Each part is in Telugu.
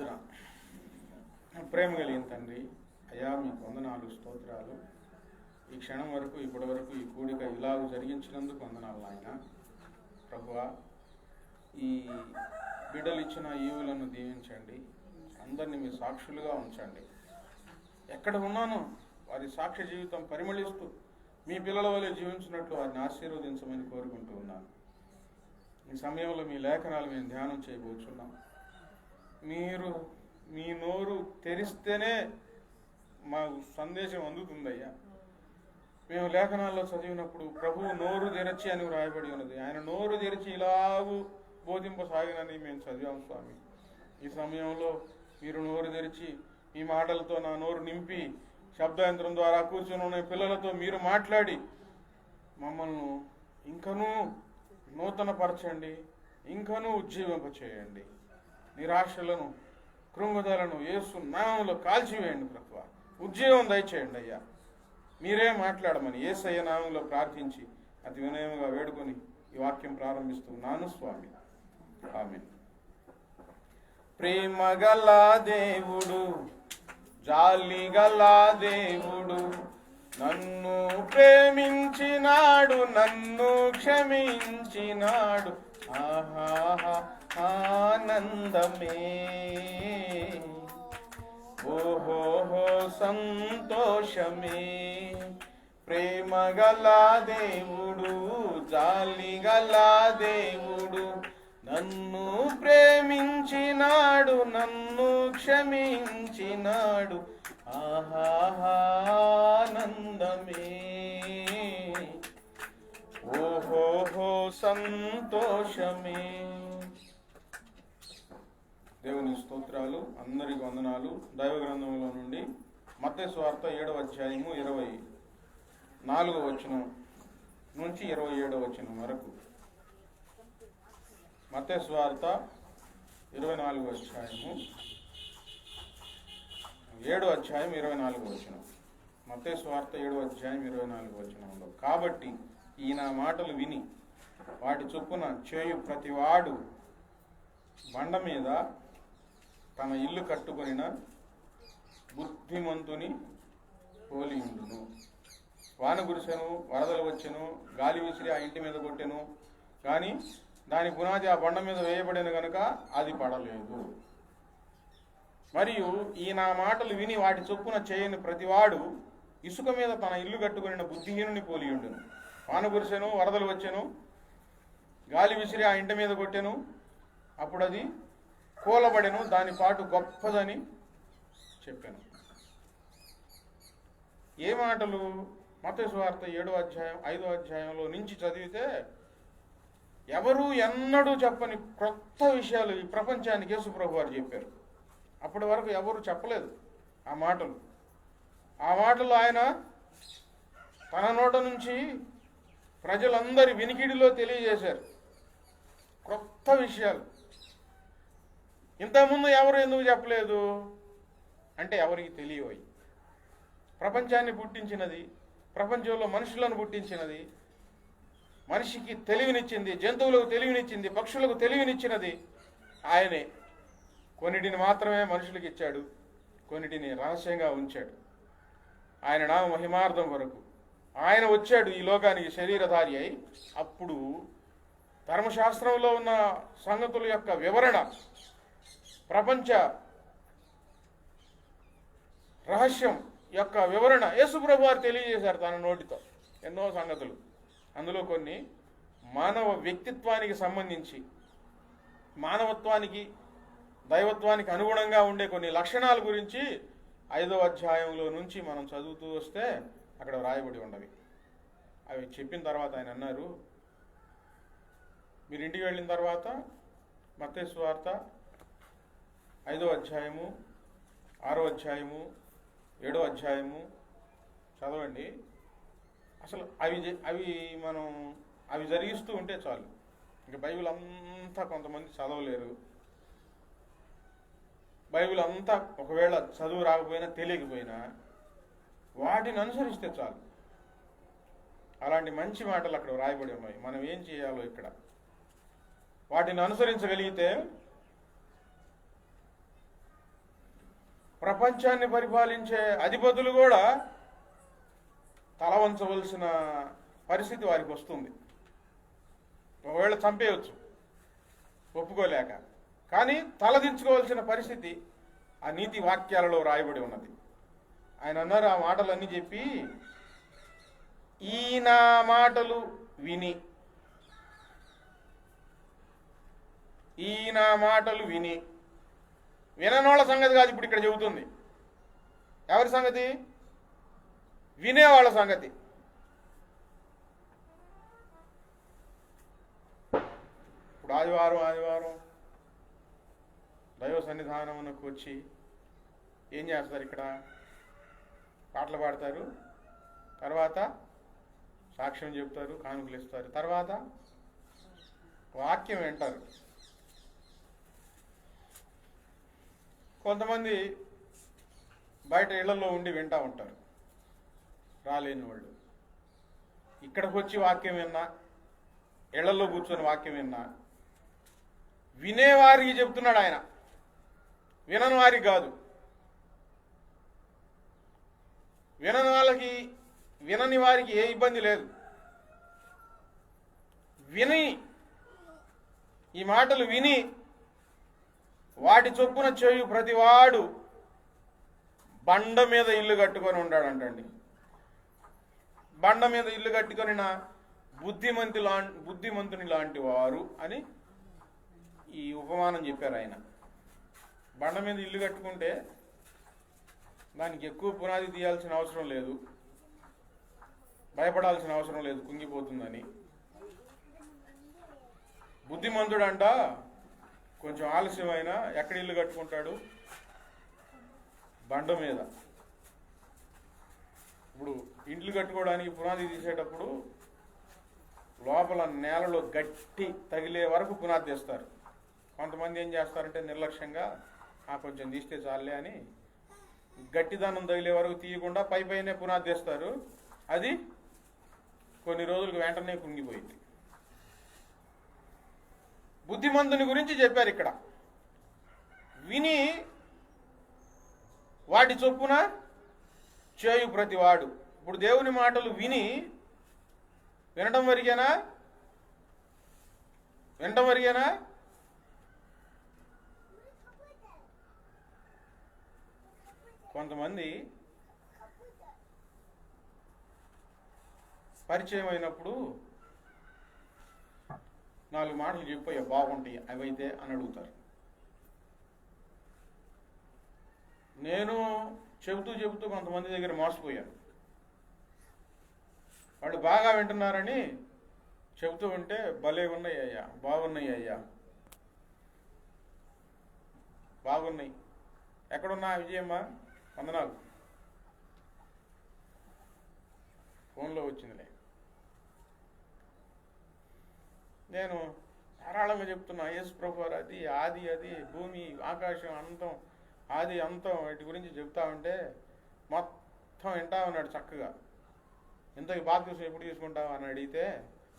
ప్రార్థన. ప్రేమ కలిగిన తండ్రి, అయ్యా మీకు వందనాలు, స్తోత్రాలు. ఈ క్షణం వరకు ఇప్పటి వరకు ఈ కూడిక ఇలాగ జరిగించినందుకు వందనాలు నాయన. ప్రభువా, ఈ బిడ్డలు ఇచ్చిన ఈవులను దీవించండి, అందరినీ మీ సాక్షులుగా ఉంచండి. ఎక్కడ ఉన్నానో వారి సాక్ష్య జీవితం పరిమళిస్తూ మీ పిల్లల వల్ల జీవించినట్లు వారిని ఆశీర్వదించమని కోరుకుంటూ ఉన్నాను. ఈ సమయంలో మీ లేఖనాలు మేము ధ్యానం చేయబోతున్నాం. మీరు మీ నోరు తెరిస్తేనే మా సందేశం అందుతుందయ్యా. మేము లేఖనాల్లో చదివినప్పుడు ప్రభువు నోరు తెరచి అని వ్రాయబడి ఉన్నది. ఆయన నోరు తెరిచి ఇలాగూ బోధింపసాగినని మేము చదివాము స్వామి. ఈ సమయంలో మీరు నోరు తెరిచి ఈ మాటలతో నా నోరు నింపి శబ్దయంత్రం ద్వారా కూర్చొని ఉన్న పిల్లలతో మీరు మాట్లాడి మమ్మల్ని ఇంకనూ నూతనపరచండి, ఇంకనూ ఉజ్జీవింపచేయండి. నిరాశలను, కృంగుదలను యేసు నామములో కాల్చివేయండి ప్రభువా. ఉజ్జీవం దయచేయండి అయ్యా. మీరే మాట్లాడమని యేసయ్య నామములో ప్రార్థించి అతి వినయముగా వేడుకొని ఈ వాక్యం ప్రారంభిస్తున్నాను స్వామి. ఆమేన్. ప్రేమగల దేవుడు, జాలిగల దేవుడు, నన్ను ప్రేమించినాడు, నన్ను క్షమించినాడు. ఆహా ఆనందమే, ఓహోహో సంతోషమే. ప్రేమగల దేవుడు, జాలిగల దేవుడు, నన్ను ప్రేమించినాడు, నన్ను క్షమించినాడు. ఆనందమే, ఓహోహో సంతోషమే. దేవుని స్తోత్రాలు, అందరికి వందనాలు. దైవ గ్రంథంలో నుండి మత్తయి సువార్త 7వ అధ్యాయము 24వ వచనం నుంచి 27వ వచనం వరకు. మత్తయి సువార్త 24వ అధ్యాయము 7వ అధ్యాయం 24వ వచనం. మత్తయి సువార్త 7వ అధ్యాయం 24వ వచనంలో, కాబట్టి ఈయన మాటలు విని వాటి చొప్పున చేయు ప్రతివాడు బండ మీద తన ఇల్లు కట్టుకొనిన బుద్ధిమంతుని పోలి ఉండును. వాన కురిసెను, వరదలు వచ్చెను, గాలి విసిరి ఆ ఇంటి మీద కొట్టెను, కానీ దాని పునాది ఆ బండ మీద వేయబడిన కనుక అది పడలేదు. మరియు ఈయన మాటలు విని వాటి చొప్పున చేయని ప్రతివాడు ఇసుక మీద తన ఇల్లు కట్టుకుని బుద్ధిహీనుని పోలి ఉండును. వాన కురిసెను, వరదలు వచ్చెను, గాలి విసిరి ఆ ఇంటి మీద కొట్టెను, అప్పుడు అది కూలబడెను, దాని పాటు గొప్పదని చెప్పాను. ఏ మాటలు? మత్తయి సువార్త 7వ అధ్యాయం 5వ అధ్యాయంలో నుంచి చదివితే ఎవరు ఎన్నడూ చెప్పని క్రొత్త విషయాలు ఈ ప్రపంచానికి యేసు ప్రభు వారు చెప్పారు. అప్పటి వరకు ఎవరు చెప్పలేదు ఆ మాటలు. ఆ మాటలు ఆయన తన నోట నుంచి ప్రజలందరి వినికిడిలో తెలియజేశారు. క్రొత్త విషయాలు ఇంతకుముందు ఎవరు ఎందుకు చెప్పలేదు అంటే ఎవరికి తెలియవయి. ప్రపంచాన్ని పుట్టించినది, ప్రపంచంలో మనుషులను పుట్టించినది, మనిషికి తెలివినిచ్చింది, జంతువులకు తెలివినిచ్చింది, పక్షులకు తెలివినిచ్చినది ఆయనే. కొన్నిటిని మాత్రమే మనుషులకు ఇచ్చాడు, కొన్నిటిని రహస్యంగా ఉంచాడు. ఆయన నామ మహిమార్థం వరకు ఆయన వచ్చాడు ఈ లోకానికి శరీరధారి అయి. అప్పుడు ధర్మశాస్త్రంలో ఉన్న సంగతుల యొక్క వివరణ, ప్రపంచ రహస్యం యొక్క వివరణ యేసుప్రభు వారు తెలియజేశారు తన నోటితో. ఎన్నో సంగతులు, అందులో కొన్ని మానవ వ్యక్తిత్వానికి సంబంధించి, మానవత్వానికి దైవత్వానికి అనుగుణంగా ఉండే కొన్ని లక్షణాల గురించి 5వ అధ్యాయంలో నుంచి మనం చదువుతూ వస్తే అక్కడ రాయబడి ఉన్నవి. అవి చెప్పిన తర్వాత ఆయన అన్నారు, మీరు ఇంటికి వెళ్ళిన తర్వాత మత్తయి సువార్త 5వ అధ్యాయము, 6వ అధ్యాయము, 7వ అధ్యాయము చదవండి. అసలు అవి జరిగిస్తూ ఉంటే చాలు. ఇంకా బైబిల్ అంతా కొంతమంది చదవలేరు. బైబిల్ అంతా ఒకవేళ చదువు రాకపోయినా తెలియకపోయినా వాటిని అనుసరిస్తే చాలు. అలాంటి మంచి మాటలు అక్కడ రాయబడి ఉన్నాయి. మనం ఏం చేయాలో ఇక్కడ వాటిని అనుసరించగలిగితే ప్రపంచాన్ని పరిపాలించే అధిపతులు కూడా తల వంచవలసిన పరిస్థితి వారికి వస్తుంది. ఒకవేళ చంపేయవచ్చు ఒప్పుకోలేక, కానీ తలదించుకోవాల్సిన పరిస్థితి ఆ నీతి వాక్యాలలో రాయబడి ఉన్నది. ఆయన అన్నారు, ఆ మాటలన్నీ చెప్పి, ఈ నా మాటలు విని, ఈ నా మాటలు విని, విననోళ్ళ సంగతి కాదు ఇప్పుడు ఇక్కడ చెబుతుంది. ఎవరి సంగతి? వినేవాళ్ళ సంగతి. ఇప్పుడు ఆదివారం దైవ సన్నిధానమునకు వచ్చి ఏం చేస్తారు? ఇక్కడ పాటలు పాడతారు, తర్వాత సాక్ష్యం చెప్తారు, కానుకలు ఇస్తారు, తర్వాత వాక్యం వింటారు. కొంతమంది బయట ఇళ్లలో ఉండి వింటూ ఉంటారు, రాలేని వాళ్ళు. ఇక్కడికి వచ్చి వాక్యం విన్నా, ఇళ్లలో కూర్చొని వాక్యం విన్నా, వినేవారికి చెప్తున్నాడు ఆయన, వినని వారికి కాదు. వినని వారికి ఏ ఇబ్బంది లేదు. విని, ఈ మాటలు విని వాటి చొప్పున చేయు ప్రతివాడు బండ మీద ఇల్లు కట్టుకొని ఉంటాడంటండి. బండ మీద ఇల్లు కట్టుకొని నా బుద్ధిమంతుని లాంటి వారు అని ఈ ఉపమానం చెప్పారు ఆయన. బండ మీద ఇల్లు కట్టుకుంటే దానికి ఎక్కువ పునాది తీయాల్సిన అవసరం లేదు, భయపడాల్సిన అవసరం లేదు కుంగిపోతుందని. బుద్ధిమంతుడంట కొంచెం ఆలస్యమైనా ఎక్కడ ఇల్లు కట్టుకుంటాడు? బండ మీద. ఇప్పుడు ఇండ్లు కట్టుకోవడానికి పునాది తీసేటప్పుడు లోపల నేలలో గట్టి తగిలే వరకు పునాది తీస్తారు. కొంతమంది ఏం చేస్తారంటే నిర్లక్ష్యంగా కొంచెం తీస్తే చాలే అని గట్టిదనం తగిలే వరకు తీయకుండా పైనే పునాది తీస్తారు. అది కొన్ని రోజులకు వెంటనే కుంగిపోయింది. బుద్ధిమంతుని గురించి చెప్పారు ఇక్కడ. విని వాటి చొప్పున చేయు ప్రతివాడు. ఇప్పుడు దేవుని మాటలు వినడం వరిగేనా? కొంతమంది పరిచయం అయినప్పుడు 4 మాటలు చెప్పి బాగుంటాయి అవైతే అని అడుగుతారు. నేను చెబుతూ కొంతమంది దగ్గర మోసపోయాను. వాళ్ళు బాగా వింటున్నారని చెబుతూ ఉంటే భలే ఉన్నాయి అయ్యా, బాగున్నాయి అయ్యా, బాగున్నాయి. ఎక్కడున్నా విజయమ్మ? వందనాలు. ఫోన్లో వచ్చిందిలే. నేను ధారాళంగా చెప్తున్నా, యేసు ప్రభు అది భూమి ఆకాశం అంతం, ఆది అంతం, వీటి గురించి చెప్తా ఉంటే మొత్తం వింటా ఉన్నాడు చక్కగా. ఇంతకు బాప్తిసం ఎప్పుడు తీసుకుంటావు అని అడిగితే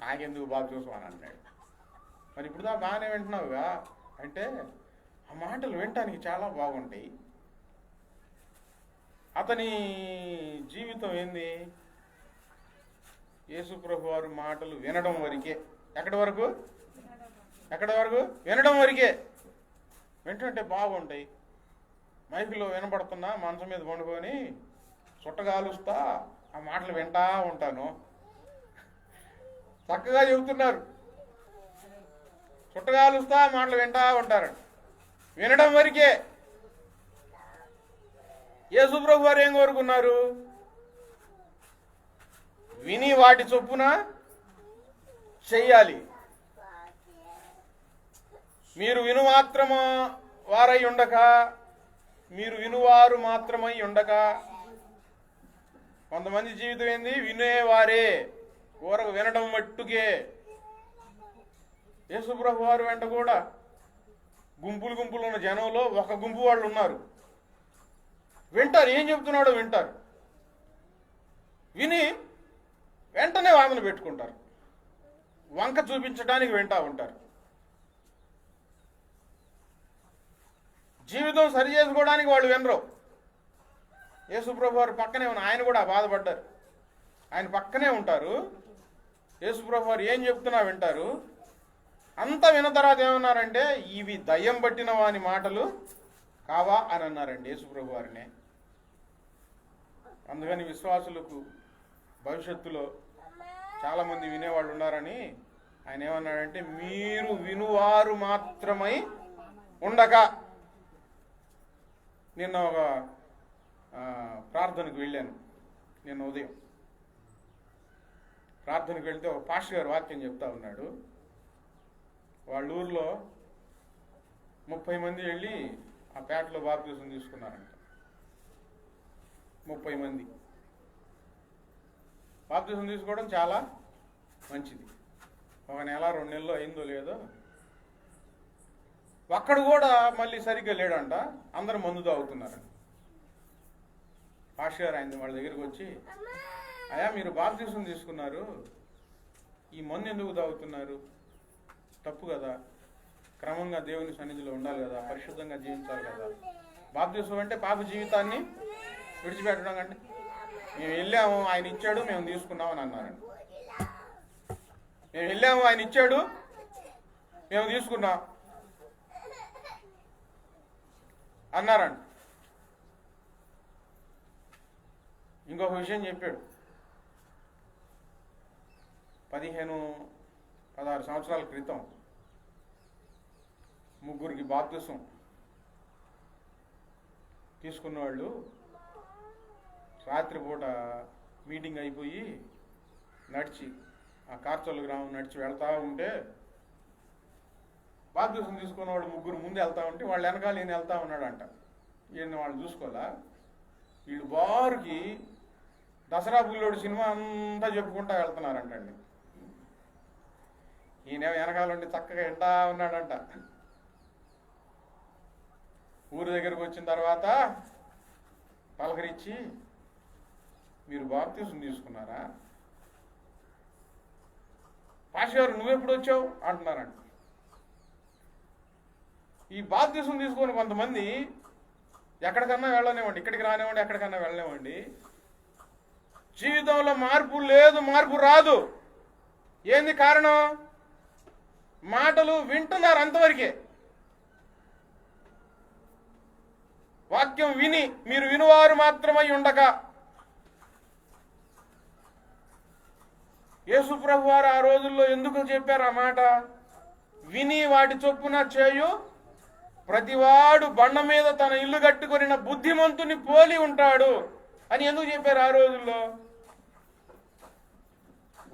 నాకెందుకు బాప్తిసం అని అన్నాడు. మరి ఇప్పుడు దా బాగానే వింటున్నావుగా అంటే ఆ మాటలు వినటానికి చాలా బాగుంటాయి. అతని జీవితం ఏంది? యేసు ప్రభు వారి మాటలు వినడం వరకే. ఎక్కడి వరకు? వినడం వరకే. వింటుంటే బాగుంటాయి. మైకులో వినపడుతున్నా మంచం మీద పండుకొని చుట్టగాలుస్తా ఆ మాటలు వింటా ఉంటాను. చక్కగా చెబుతున్నారు, చుట్టగాలుస్తా ఆ మాటలు వింటా ఉంటారు. వినడం వరకే. యేసు ప్రభు వారు ఏం కోరుకున్నారు? విని వాటి చొప్పున చెయ్యాలి. మీరు వినువారు మాత్రమై ఉండక కొంతమంది జీవితం ఏంది? వినేవారే, ఊరకు వినడం మట్టుకే. యేసు ప్రభు వారు వెంట కూడా గుంపులు ఉన్న జనంలో ఒక గుంపు వాళ్ళు ఉన్నారు. వింటారు, ఏం చెప్తున్నాడో వింటారు. విని వెంటనే వాదన పెట్టుకుంటారు, వంక చూపించడానికి వింటా ఉంటారు. జీవితం సరి చేసుకోవడానికి వాళ్ళు వినరు. యేసుప్రభు వారు పక్కనే ఉన్న ఆయన కూడా బాధపడ్డారు. ఆయన పక్కనే ఉంటారు. యేసుప్రభు వారు ఏం చెప్తున్నా వింటారు. అంత విన్న తర్వాత ఏమన్నారంటే, ఇవి దయ్యం పట్టిన వాని మాటలు కావా అని అన్నారండి యేసుప్రభు వారినే. అందుకని విశ్వాసులకు భవిష్యత్తులో చాలామంది వినేవాళ్ళు ఉన్నారని ఆయన ఏమన్నాడంటే, మీరు వినువారు మాత్రమై ఉండక. నిన్న ఒక ప్రార్థనకు వెళ్ళాను. నిన్న ఉదయం ప్రార్థనకు వెళ్తే ఒక పాస్టర్ గారు వాక్యం చెప్తా ఉన్నాడు. వాళ్ళ ఊర్లో 30 మంది వెళ్ళి ఆ పేటలో బాప్తిసం తీసుకున్నారంట. 30 మంది బాప్తిసం తీసుకోవడం చాలా మంచిది. ఒక నెల 2 నెలలు అయిందో లేదో, ఒక్కడు కూడా మళ్ళీ సరిగ్గా లేడంట. అందరూ మందు తాగుతున్నారంట. పాస్టర్ గారు ఆయన వాళ్ళ దగ్గరికి వచ్చి, అయ్యా మీరు బాప్తిసం తీసుకున్నారు, ఈ మందు ఎందుకు తాగుతున్నారు? తప్పు కదా, క్రమంగా దేవుని సన్నిధిలో ఉండాలి కదా, పరిశుద్ధంగా జీవించాలి కదా. బాప్తిసం అంటే పాప జీవితాన్ని విడిచిపెట్టడం కంటే. మేము వెళ్ళాము, ఆయన ఇచ్చాడు, మేము తీసుకున్నామని అన్నారండి. మేము వెళ్ళాము, ఆయన ఇచ్చాడు, మేము తీసుకున్నాం అన్నారండి. ఇంకొక విషయం చెప్పాడు. 15-16 సంవత్సరాల క్రితం ముగ్గురికి బాప్తిసం తీసుకున్నవాళ్ళు రాత్రిపూట మీటింగ్ అయిపోయి నడిచి ఆ కార్చొల్లు గ్రామం నడిచి వెళ్తా ఉంటే, బాప్తిసం తీసుకున్నవాళ్ళు ముగ్గురు ముందు వెళ్తా ఉంటే వాళ్ళు వెనకాల ఈయన వెళ్తా ఉన్నాడంట. ఈయన వాళ్ళు చూసుకోవాలా. వీళ్ళు బారుకి దసరా బుల్లోడు సినిమా అంతా చెప్పుకుంటా వెళ్తున్నారంటండి. ఈయన వెనకాల ఉండి చక్కగా ఎంటా ఉన్నాడంట. ఊరి దగ్గరకు వచ్చిన తర్వాత పలకరించి, మీరు బాప్తిసం తీసుకున్నారా? పాష గారు నువ్వెప్పుడు వచ్చావు అంటున్నారంట. ఈ బాప్తిసం తీసుకొని కొంతమంది ఎక్కడికన్నా వెళ్ళనివ్వండి, ఇక్కడికి రానివ్వండి, ఎక్కడికన్నా వెళ్ళనివ్వండి, జీవితంలో మార్పు లేదు, మార్పు రాదు. ఏంది కారణం? మాటలు వింటున్నారు అంతవరకే. వాక్యం విని మీరు వినువారు మాత్రమై ఉండక. యేసుప్రభు వారు ఆ రోజుల్లో ఎందుకు చెప్పారు ఆ మాట? విని వాటి చొప్పున చేయు ప్రతివాడు బండ మీద తన ఇల్లు కట్టుకొనిన బుద్ధిమంతుని పోలి ఉంటాడు అని ఎందుకు చెప్పారు ఆ రోజుల్లో?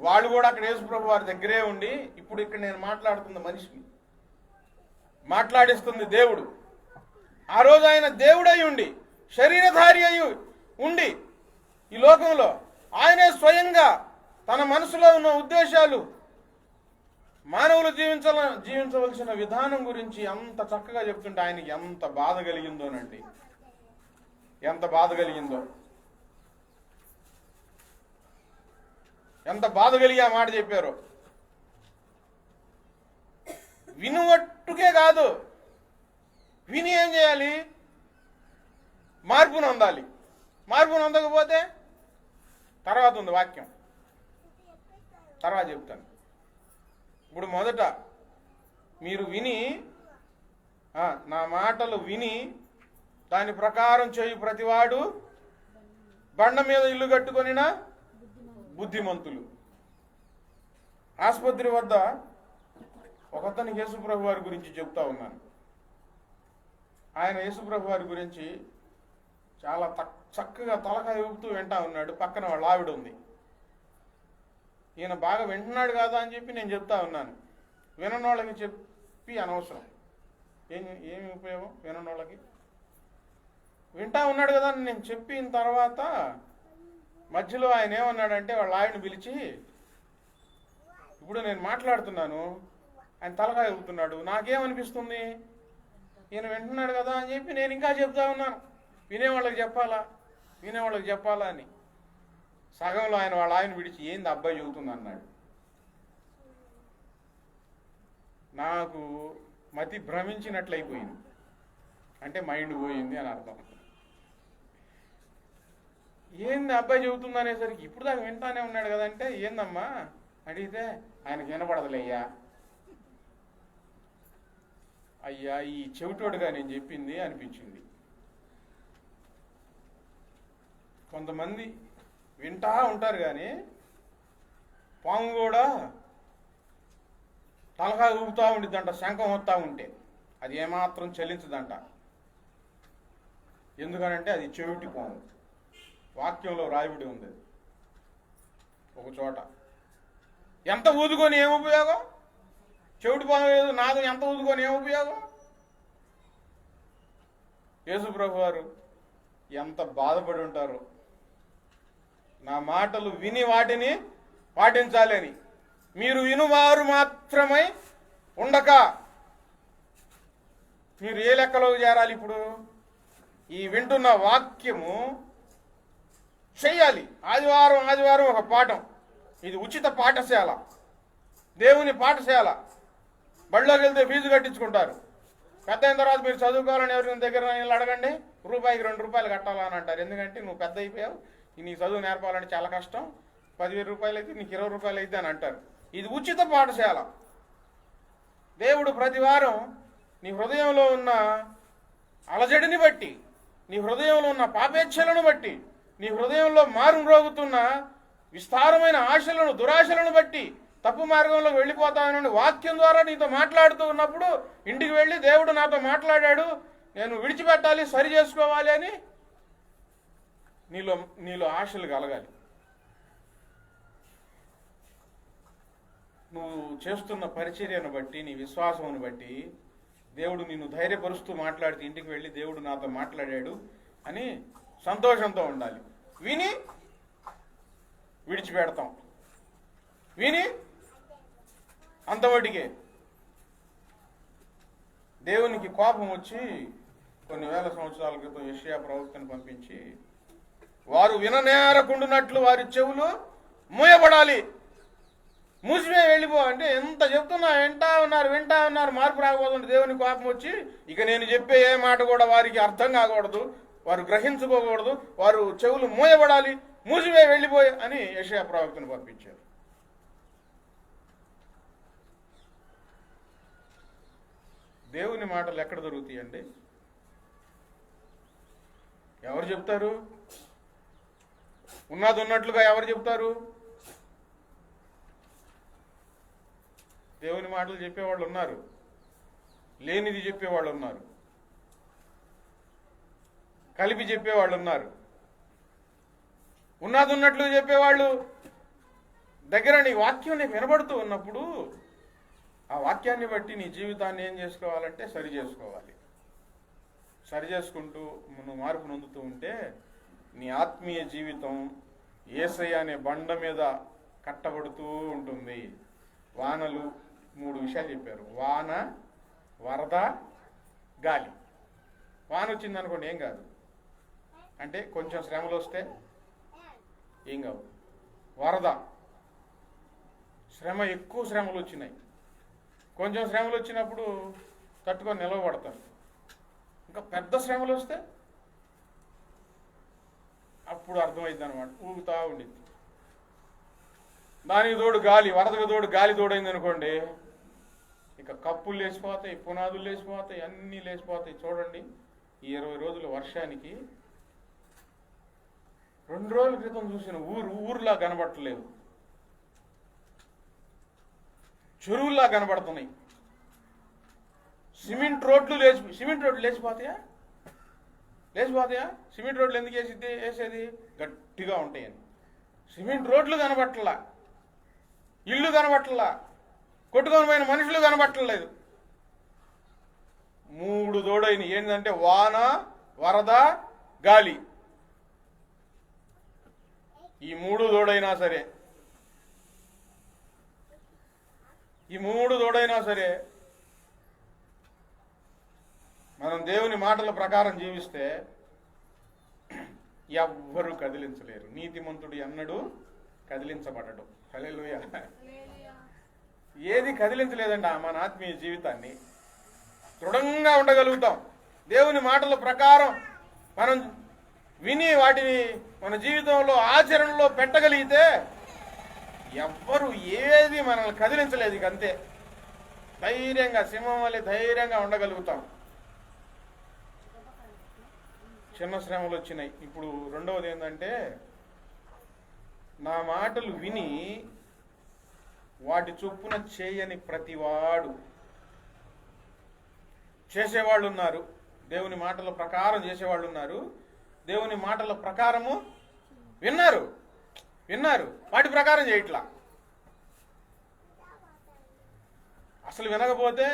వాళ్ళు కూడా అక్కడ యేసుప్రభు వారి దగ్గరే ఉండి, ఇప్పుడు ఇక్కడ నేను మాట్లాడుతున్న మనిషిని మాట్లాడిస్తుంది దేవుడు. ఆ రోజు ఆయన దేవుడై ఉండి, శరీరధారి అయి ఉండి ఈ లోకంలో ఆయనే స్వయంగా తన మనసులో ఉన్న ఉద్దేశాలు, మానవులు జీవించవలసిన విధానం గురించి అంత చక్కగా చెప్తుంటే ఆయనకి ఎంత బాధ కలిగిందోనండి. ఎంత బాధ కలిగిందో, ఎంత బాధ కలిగి ఆ మాట చెప్పారో. వినువట్టుకే కాదు, విని ఏం చేయాలి? మార్పును అందాలి. మార్పును అందకపోతే తర్వాత ఉంది వాక్యం, తర్వాత చెప్తాను. ఇప్పుడు మొదట మీరు విని, నా మాటలు విని దాని ప్రకారం చేయు ప్రతివాడు బండ మీద ఇల్లు కట్టుకొనిన బుద్ధిమంతులు. ఆసుపత్రి వద్ద ఒకతని యేసుప్రభు వారి గురించి చెప్తా ఉన్నాను. ఆయన యేసుప్రభు వారి గురించి చాలా చక్కగా తలకాయ ఊపుతూ వింటా ఉన్నాడు. పక్కన వాళ్ళ ఆవిడ ఉంది. ఈయన బాగా వింటున్నాడు కదా అని చెప్పి నేను చెప్తా ఉన్నాను. విననోళ్ళకి చెప్పి అనవసరం. ఏమి ఉపయోగం విననోళ్ళకి? వింటా ఉన్నాడు కదా అని నేను చెప్పిన తర్వాత మధ్యలో ఆయన ఏమన్నాడంటే, వాళ్ళ ఆవిడని పిలిచి, ఇప్పుడు నేను మాట్లాడుతున్నాను, ఆయన తలకాయ ఊపుతున్నాడు, నాకేమనిపిస్తుంది? ఈయన వింటున్నాడు కదా అని చెప్పి నేను ఇంకా చెప్తా ఉన్నాను. వినేవాళ్ళకి చెప్పాలా అని. సగంలో ఆయన వాళ్ళ ఆయన విడిచి, ఏంది అబ్బాయి చెబుతుంది అన్నాడు. నాకు మతి భ్రమించినట్లయిపోయింది. అంటే మైండ్ పోయింది అని అర్థం. ఏంది అబ్బాయి చెబుతుంది అనేసరికి ఇప్పుడు దాకా వింటానే ఉన్నాడు కదంటే, ఏందమ్మా అడిగితే ఆయనకి వినపడదులయ్యా, అయ్యా ఈ చెవిటోడుగా నేను చెప్పింది అనిపించింది. కొంతమంది వింటా ఉంటారు కానీ పాము కూడా తలకాయ ఊపుతూ ఉండిద్దంట, శంఖం వస్తూ ఉంటే అది ఏమాత్రం చలించదంట. ఎందుకనంటే అది చెవిటి పాము. వాక్యంలో రాయబడి ఉంది ఒక చోట. ఎంత ఊదుకొని ఏం ఉపయోగం? చెవిటి పాము లేదు, నాదు ఎంత ఊదుకొని ఏం ఉపయోగం? యేసు ప్రభు వారు ఎంత బాధపడి ఉంటారు, నా మాటలు విని వాటిని పాటించాలని. మీరు వినువారు మాత్రమై ఉండక మీరు ఏ లెక్కలోకి చేరాలి? ఇప్పుడు ఈ వింటున్న వాక్యము చెయ్యాలి. ఆదివారం ఆదివారం ఒక పాఠం. ఇది ఉచిత పాఠశాల, దేవుని పాఠశాల. బడిలోకి వెళ్తే ఫీజు కట్టించుకుంటారు. పెద్ద అయిన తర్వాత మీరు చదువుకోవాలని ఎవరి దగ్గర అడగండి, రూపాయికి 2 రూపాయలు కట్టాలని అంటారు. ఎందుకంటే నువ్వు పెద్ద అయిపోయావు, నీకు చదువు నేర్పాలంటే చాలా కష్టం, 10,000 రూపాయలు అయితే నీకు 20 రూపాయలు అయితే అని అంటారు. ఇది ఉచిత పాఠశాల. దేవుడు ప్రతి వారం నీ హృదయంలో ఉన్న అలజడిని బట్టి, నీ హృదయంలో ఉన్న పాపేచ్ఛలను బట్టి, నీ హృదయంలో మారుమ్రోగుతున్న విస్తారమైన ఆశలను, దురాశలను బట్టి తప్పు మార్గంలోకి వెళ్ళిపోతానని వాక్యం ద్వారా నీతో మాట్లాడుతూ ఉన్నప్పుడు ఇంటికి వెళ్ళి దేవుడు నాతో మాట్లాడాడు, నేను విడిచిపెట్టాలి, సరి చేసుకోవాలి అని నీలో ఆశలు కలగాలి. నువ్వు చేస్తున్న పరిచర్యను బట్టి, నీ విశ్వాసమును బట్టి దేవుడు నిన్ను ధైర్యపరుస్తూ మాట్లాడితే ఇంటికి వెళ్ళి దేవుడు నాతో మాట్లాడాడు అని సంతోషంతో ఉండాలి. విని విడిచిపెడతాం, విని అంతవటికే. దేవునికి కోపం వచ్చి కొన్ని వేల సంవత్సరాల క్రితం యెషయా ప్రవక్తను పంపించి, వారు విననేరకుండునట్లు వారి చెవులు మూయబడాలి, మూసివే వెళ్ళిపో అంటే ఎంత చెప్తున్నా వింటా ఉన్నారు, మార్పు రాకపోతుంటే దేవుని కోపం వచ్చి, ఇక నేను చెప్పే ఏ మాట కూడా వారికి అర్థం కాకూడదు, వారు గ్రహించుకోకూడదు, వారు చెవులు మూయబడాలి, మూసివే వెళ్ళిపోయి అని యెషయా ప్రవక్తను పంపించారు. దేవుని మాటలు ఎక్కడ దొరుకుతాయండి? ఎవరు చెప్తారు? ఉన్నది ఉన్నట్లుగా ఎవరు చెప్తారు? దేవుని మాటలు చెప్పేవాళ్ళు ఉన్నారు, లేనిది చెప్పేవాళ్ళు ఉన్నారు, కలిపి చెప్పేవాళ్ళు ఉన్నారు. ఉన్నది ఉన్నట్లు చెప్పేవాళ్ళు దగ్గర నీ వాక్యం నీకు వినబడుతూ ఉన్నప్పుడు ఆ వాక్యాన్ని బట్టి నీ జీవితాన్ని ఏం చేసుకోవాలంటే సరి చేసుకోవాలి. సరి చేసుకుంటూ నువ్వు మార్పు నొందుతూ ఉంటే నీ ఆత్మీయ జీవితం యేసయ్య అనే బండ మీద కట్టబడుతూ ఉంటుంది. వానలు 3 విషయాలు చెప్పారు: వాన, వరద, గాలి. వాన వచ్చిందనుకోండి ఏం కాదు, అంటే కొంచెం శ్రమలు వస్తే ఏం కావు. వరద, ఎక్కువ శ్రమలు వచ్చినాయి, కొంచెం శ్రమలు వచ్చినప్పుడు తట్టుకొని నిలవబడతారు. ఇంకా పెద్ద శ్రమలు వస్తే అప్పుడు అర్థమైంది అనమాట, ఊగుతా ఉండిద్ది. దానికి తోడు గాలి, వరదకు తోడు గాలి తోడైంది అనుకోండి, ఇక కప్పులు లేచిపోతాయి, పునాదులు లేచిపోతాయి, అన్నీ లేచిపోతాయి. చూడండి, ఈ 20 రోజుల వర్షానికి 2 రోజుల క్రితం చూసిన ఊరులా కనబడట్లేదు, చెరువుల్లా కనబడుతున్నాయి. సిమెంట్ రోడ్లు లేచిపోతాయా? సిమెంట్ రోడ్లు ఎందుకు వేసేది? గట్టిగా ఉంటాయని. సిమెంట్ రోడ్లు కనబట్టలా, ఇల్లు కనబట్టలా, కొట్టుకొని పోయిన మనుషులు కనబట్టలేదు. 3 తోడైన ఏంటంటే వాన, వరద, గాలి. ఈ 3 తోడైనా సరే, మనం దేవుని మాటల ప్రకారం జీవిస్తే ఎవ్వరూ కదిలించలేరు. నీతిమంతుడు ఎన్నడూ కదిలించబడడు. హల్లెలూయా. ఏది కదిలించలేదండి మన ఆత్మీయ జీవితాన్ని. దృఢంగా ఉండగలుగుతాం. దేవుని మాటల ప్రకారం మనం విని వాటిని మన జీవితంలో ఆచరణలో పెట్టగలిగితే ఎవ్వరు ఏది మనల్ని కదిలించలేదు. ఇక అంతే, ధైర్యంగా సింహం వల్ల ధైర్యంగా ఉండగలుగుతాం. చిన్న శ్రమలు వచ్చినాయి. ఇప్పుడు రెండవది ఏంటంటే, నా మాటలు విని వాటి చొప్పున చేయని ప్రతివాడు. చేసేవాళ్ళు ఉన్నారు, దేవుని మాటల ప్రకారం చేసేవాళ్ళు ఉన్నారు, దేవుని మాటల ప్రకారము విన్నారు వాటి ప్రకారం చేయట్లా. అసలు వినకపోతే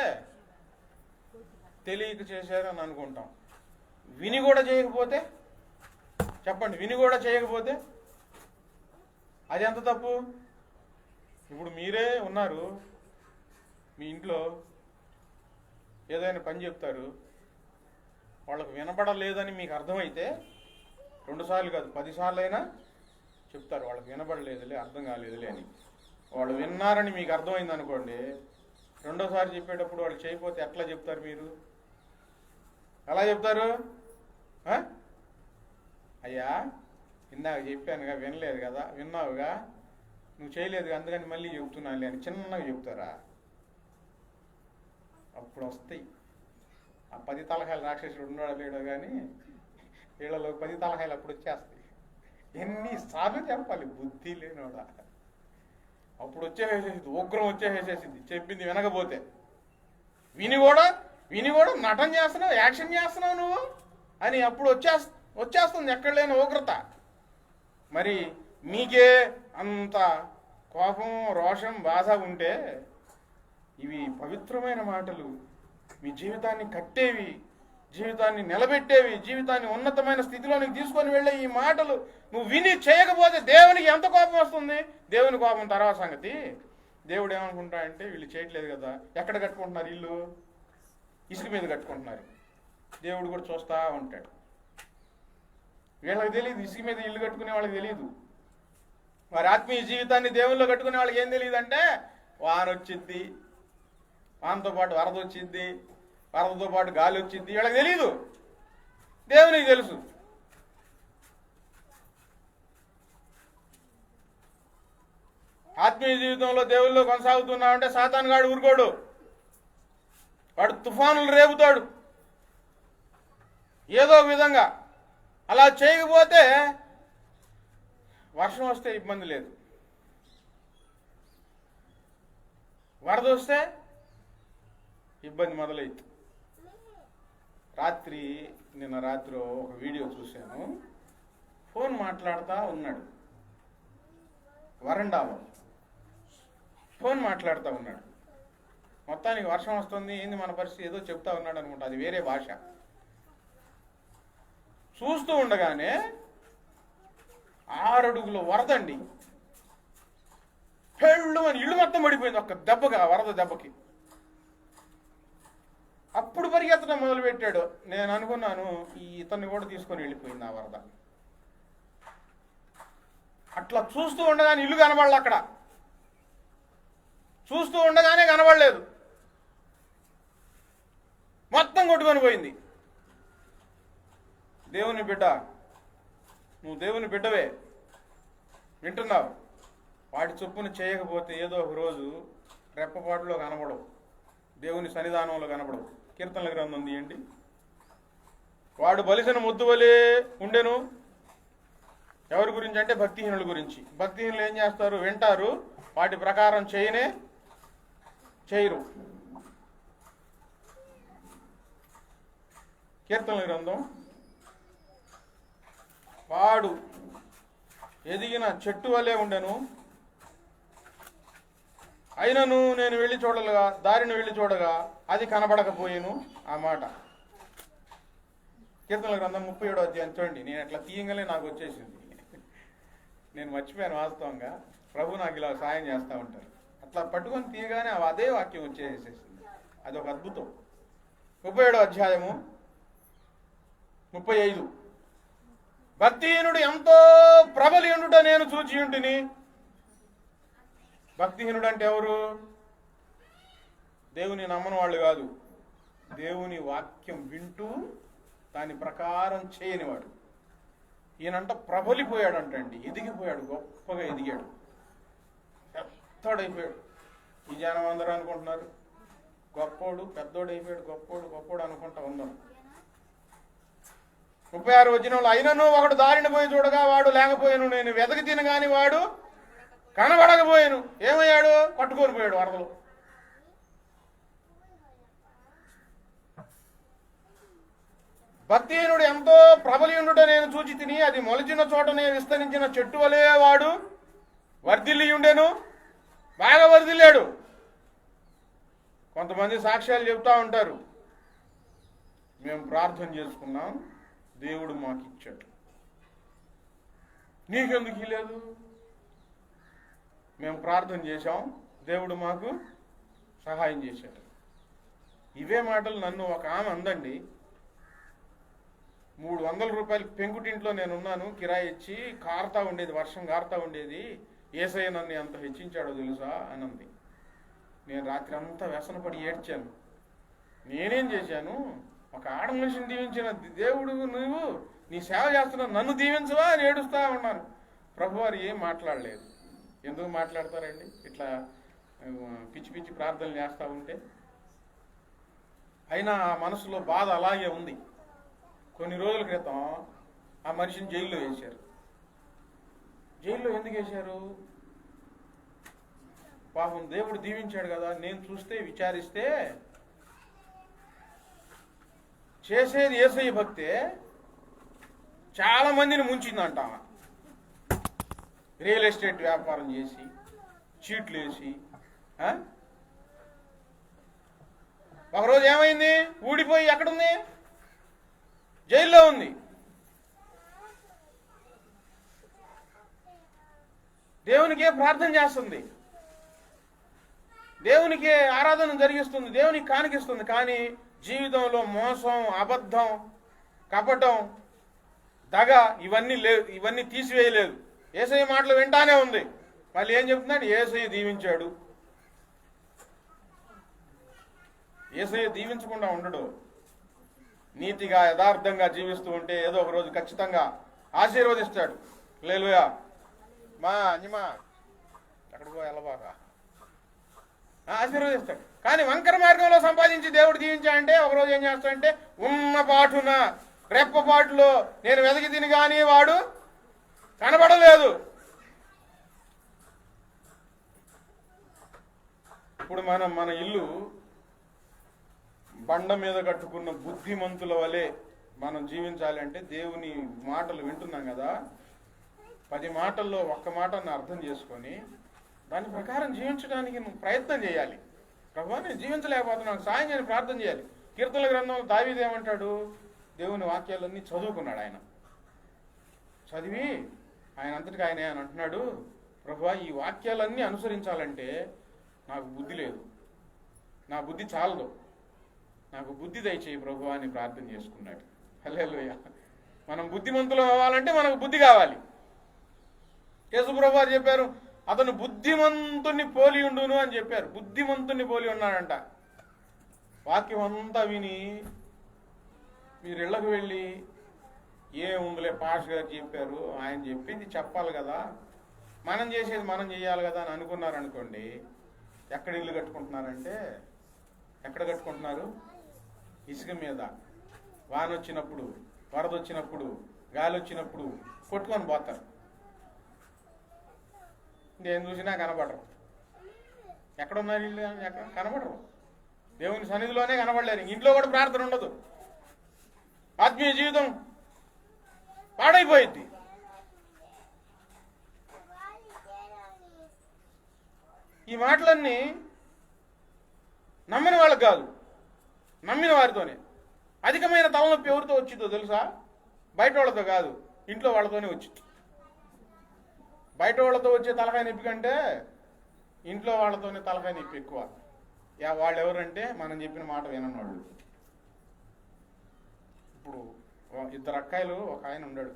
తెలియక చేశారని అనుకుంటాం. విని కూడా చేయకపోతే చెప్పండి, విని కూడా చేయకపోతే అది ఎంత తప్పు? ఇప్పుడు మీరే ఉన్నారు, మీ ఇంట్లో ఏదైనా పని చెప్తారు, వాళ్ళకు వినపడలేదని మీకు అర్థమైతే 2 సార్లు కాదు 10 సార్లు అయినా చెప్తారు, వాళ్ళకి వినపడలేదులే, అర్థం కాలేదులే అని. వాళ్ళు విన్నారని మీకు అర్థమైంది అనుకోండి, 2వ సారి చెప్పేటప్పుడు వాళ్ళు చేయకపోతే ఎట్లా చెప్తారు? మీరు ఎలా చెప్తారు? అయ్యా ఇందాక చెప్పానుగా, వినలేదు కదా, విన్నావుగా, నువ్వు చేయలేదు అందుకని మళ్ళీ చెప్తున్నానులే అని చిన్నగా చెప్తారా? అప్పుడు వస్తాయి ఆ 10 తలకాయల రాక్షసుడు ఉన్నాడో లేడో కానీ వీళ్ళలో 10 తలకాయలు అప్పుడు వచ్చేస్తాయి. ఎన్నిసార్లు చెప్పాలి? బుద్ధి లేనోడా. అప్పుడు వచ్చేసేసింది, ఉగ్రం వచ్చేసేసింది చెప్పింది వినకపోతే. విని కూడా నటన చేస్తున్నావు, యాక్షన్ చేస్తున్నావు నువ్వు అని అప్పుడు వచ్చేస్తుంది ఎక్కడ లేని ఉగ్రత. మరి మీకే అంత కోపం, రోషం, బాధ ఉంటే ఇవి పవిత్రమైన మాటలు, మీ జీవితాన్ని కట్టేవి, జీవితాన్ని నిలబెట్టేవి, జీవితాన్ని ఉన్నతమైన స్థితిలోనికి తీసుకొని వెళ్ళే ఈ మాటలు నువ్వు విని చేయకపోతే దేవునికి ఎంత కోపం వస్తుంది? దేవుని కోపం తర్వాత సంగతి. దేవుడు ఏమనుకుంటాడంటే, వీళ్ళు చేయట్లేదు కదా, ఎక్కడ కట్టుకుంటున్నారు ఇల్లు? ఇసుక మీద కట్టుకుంటున్నారు. దేవుడు కూడా చూస్తూ ఉంటాడు. వీళ్ళకి తెలియదు, ఇసుక మీద ఇల్లు కట్టుకునే వాళ్ళకి తెలియదు. వారి ఆత్మీయ జీవితాన్ని దేవుల్లో కట్టుకునే వాళ్ళకి ఏం తెలియదు అంటే, వాన వచ్చింది, వానతో పాటు వరద వచ్చింది, వరదతో పాటు గాలి వచ్చింది, వీళ్ళకి తెలీదు, దేవునికి తెలుసు. ఆత్మీయ జీవితంలో దేవుల్లో కొనసాగుతున్నామంటే సాతాను గాడు ఊరుకోడు, వాడు తుఫానులు రేపుతాడు ఏదో విధంగా. అలా చేయకపోతే వర్షం వస్తే ఇబ్బంది లేదు, వరద వస్తే ఇబ్బంది మొదలైంది. నిన్న రాత్రి ఒక వీడియో చూశాను. ఫోన్ మాట్లాడుతూ ఉన్నాడు, వరండాలో ఫోన్ మాట్లాడుతూ ఉన్నాడు. మొత్తానికి వర్షం వస్తుంది, ఏంది మన పరిస్థితి, ఏదో చెప్తా ఉన్నాడు అనుకుంటా, అది వేరే భాష. చూస్తూ ఉండగానే 6 అడుగుల వరదండి, పెళ్ళు అని ఇల్లు మొత్తం పడిపోయింది ఒక్క దెబ్బగా, వరద దెబ్బకి. అప్పుడు పరిగెత్తడం మొదలుపెట్టాడు. నేను అనుకున్నాను ఇతన్ని కూడా తీసుకొని వెళ్ళిపోయింది ఆ వరద. అట్లా చూస్తూ ఉండగానే ఇల్లు కనబడలే, అక్కడ చూస్తూ ఉండగానే కనబడలేదు, మొత్తం కొట్టుకొని పోయింది. దేవుని బిడ్డ, నువ్వు దేవుని బిడ్డవే, వింటున్నావు. వాటి చొప్పున చేయకపోతే ఏదో ఒక రోజు రెప్పపాటులో కనబడవు, దేవుని సన్నిధానంలో కనబడవు. కీర్తనల గ్రంథం తీయండి. వాడు బలిసిన ముద్దు వలె ఉండెను. ఎవరి గురించి అంటే భక్తిహీనుల గురించి. భక్తిహీనులు ఏం చేస్తారు? వింటారు, వాటి ప్రకారం చేయరు. కీర్తనల గ్రంథం, వాడు ఎదిగిన చెట్టు వలె ఉండెను, అయినను నేను దారిని వెళ్ళి చూడగా అది కనబడకపోయేను. ఆ మాట కీర్తనల గ్రంథం 37వ అధ్యాయం చూడండి. నేను అట్లా తీయంగానే నాకు వచ్చేసింది, నేను మర్చిపోయాను వాస్తవంగా. ప్రభు నాకు ఇలా సాయం చేస్తూ ఉంటారు. అట్లా పట్టుకొని తీయగానే అదే వాక్యం వచ్చేసేసింది. అది ఒక అద్భుతం. 37వ అధ్యాయము 35. భక్తిహీనుడు ఎంతో ప్రబలియుండుట నేను చూచియుంటిని. భక్తిహీనుడు అంటే ఎవరు? దేవుని నమ్మని వాళ్ళు కాదు, దేవుని వాక్యం వింటూ దాని ప్రకారం చేయనివాడు. ఈయనంట ప్రబలిపోయాడంటండి, ఎదిగిపోయాడు, గొప్పగా ఎదిగాడు, పెద్దోడైపోయాడు. ఈ జనం అందరూ అనుకుంటున్నారు గొప్పోడు, పెద్దోడైపోయాడు, గొప్పోడు అనుకుంటా ఉన్నాం. 36 వచనంలో, అయినను ఒకడు దారిని పోయి చూడగా వాడు లేకపోయాను, నేను వెతకి తినగాని వాడు కనబడకపోయాను. ఏమయ్యాడు? పట్టుకొని పోయాడు వరదలు. భక్తిహీనుడు ఎంతో ప్రబలి ఉండుట నేను చూచి తిని, అది మొలిచిన చోటనే విస్తరించిన చెట్టు వలే వాడు వర్ధిల్లి ఉండెను, బాగా వర్ధిల్లాడు. కొంతమంది సాక్ష్యాలు చెబుతూ ఉంటారు, మేము ప్రార్థన చేసుకున్నాం, దేవుడు మాకు ఇచ్చాడు. నీకెందుకు ఇవ్వలేదు? మేము ప్రార్థన చేశాం, దేవుడు మాకు సహాయం చేశాడు. ఇవే మాటలు నన్ను ఒక ఆమె అందండి. 300 రూపాయలు పెంకుటింట్లో నేనున్నాను, కిరాయి ఇచ్చి కారుతా ఉండేది, వర్షం కారుతా ఉండేది, యేసయ్య నన్ను ఎంత హెచ్చించాడో తెలుసా అని అంది. నేను రాత్రి అంతా వ్యసనపడి ఏడ్చాను. నేనేం చేశాను? ఒక ఆడ మనిషిని దీవించిన దేవుడు నువ్వు, నీ సేవ చేస్తున్నావు, నన్ను దీవించవా అని ఏడుస్తా ఉన్నాను. ప్రభువారు ఏం మాట్లాడలేదు. ఎందుకు మాట్లాడతారండి ఇట్లా పిచ్చి పిచ్చి ప్రార్థనలు చేస్తూ ఉంటే? అయినా ఆ మనసులో బాధ అలాగే ఉంది. కొన్ని రోజుల క్రితం ఆ మనిషిని జైల్లో వేశారు. జైల్లో ఎందుకు వేశారు? పాపం దేవుడు దీవించాడు కదా. నేను చూస్తే విచారిస్తే చేసేది యేసయ్య భక్తే, చాలా మందిని ముంచిందంట. రియల్ ఎస్టేట్ వ్యాపారం చేసి, చీట్లు వేసి. ఒకరోజు ఏమైంది? ఊడిపోయి ఎక్కడుంది? జైల్లో ఉంది. దేవునికే ప్రార్థన చేస్తుంది, దేవునికే ఆరాధన జరిగిస్తుంది, దేవునికి కానికిస్తుంది. కానీ జీవితంలో మోసం, అబద్ధం, కపటం, దగ ఇవన్నీ లేవు, ఇవన్నీ తీసివేయలేదు. యేసయ్య మాటలు వింటానే ఉంది. మళ్ళీ ఏం చెప్తున్నాడు? యేసయ్య దీవించాడు. యేసయ్య దీవించకుండా ఉండడు. నీతిగా యథార్థంగా జీవిస్తూ ఉంటే ఏదో ఒక రోజు ఖచ్చితంగా ఆశీర్వదిస్తాడు. హల్లెలూయా. మా అన్యమా అక్కడికి వెళ్ళబాగా ఆశీర్వదిస్తాడు. కానీ వంకర మార్గంలో సంపాదించి దేవుడు దీవించాడంటే ఒకరోజు ఏం చేస్తాడంటే, ఉన్న పాటున రెప్పపాటులో నేను వెతికి తిని కానీ వాడు కనబడలేదు. ఇప్పుడు మన ఇల్లు బండ మీద కట్టుకున్న బుద్ధిమంతుల వలె మనం జీవించాలి అంటే దేవుని మాటలు వింటున్నాం కదా, 10 మాటల్లో ఒక్క మాటను అర్థం చేసుకొని దాని ప్రకారం జీవించడానికి నువ్వు ప్రయత్నం చేయాలి. ప్రభువా నేను జీవించలేకపోతున్నాను, సాయం చేయని ప్రార్థన చేయాలి. కీర్తనల గ్రంథంలో దావీదు ఏమంటాడు? దేవుని వాక్యాలన్నీ చదువుకున్నాడు. ఆయన చదివి ఆయన అంతటికి ఆయన అని అంటున్నాడు, ప్రభువా ఈ వాక్యాలన్నీ అనుసరించాలంటే నాకు బుద్ధి లేదు, నా బుద్ధి చాలదు, నాకు బుద్ధి దయచేయి ప్రభువా అని ప్రార్థన చేసుకున్నాడు. హల్లెలూయా. మనం బుద్ధిమంతులం అవ్వాలంటే మనకు బుద్ధి కావాలి. యేసు ప్రభువారు చెప్పారు, అతను బుద్ధిమంతుని పోలి ఉండును అని చెప్పారు. బుద్ధిమంతుని పోలి ఉన్నాడంట. వాక్యం అంతా విని మీరు ఇళ్ళకు వెళ్ళి ఏముందులే పాష్ గారు చెప్పారు, ఆయన చెప్పింది చెప్పాలి కదా, మనం చేసేది మనం చేయాలి కదా అని అనుకున్నారనుకోండి, ఎక్కడ ఇల్లు కట్టుకుంటున్నారంటే, ఎక్కడ కట్టుకుంటున్నారు? ఇసుక మీద. వాన వచ్చినప్పుడు, వరద వచ్చినప్పుడు, గాలి వచ్చినప్పుడు కొట్టుకొని పోతారు. నేను చూసినా కనబడరు. ఎక్కడున్నారు ఇల్లు? ఎక్కడ కనబడరు. దేవుని సన్నిధిలోనే కనబడలేరు. ఇంట్లో కూడా ప్రార్థన ఉండదు. ఆత్మీయ జీవితం పాడైపోయింది. ఈ మాటలన్నీ నమ్మిన వాళ్ళకి కాదు, నమ్మిన వారితోనే. అధికమైన తలనొప్పి ఎవరితో వచ్చిందో తెలుసా? బయట వాళ్ళతో కాదు, ఇంట్లో వాళ్ళతోనే వచ్చింది. బయట వాళ్ళతో వచ్చే తలకాయ నొప్పి కంటే ఇంట్లో వాళ్ళతోనే తలకాయ నొప్పి ఎక్కువ. వాళ్ళు ఎవరంటే మనం చెప్పిన మాట వినని. ఇప్పుడు 2 అక్కాయిలు, ఒక ఆయన ఉన్నాడు,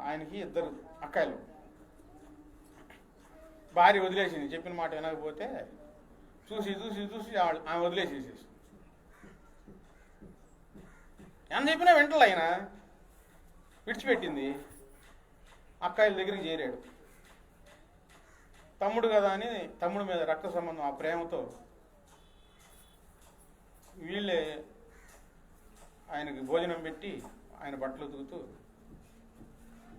ఆయనకి 2 అక్కాయిలు. భార్య వదిలేసింది, చెప్పిన మాట వినకపోతే చూసి చూసి చూసి ఆమె వదిలేసేసేసి. ఎంత చెప్పినా వింటలే ఆయన. విడిచిపెట్టింది. అక్కాయిల దగ్గరికి చేరాడు. తమ్ముడు కదా అని తమ్ముడి మీద రక్త సంబంధం, ఆ ప్రేమతో వీళ్ళే ఆయనకి భోజనం పెట్టి ఆయన బట్టలు ఉతుకుతూ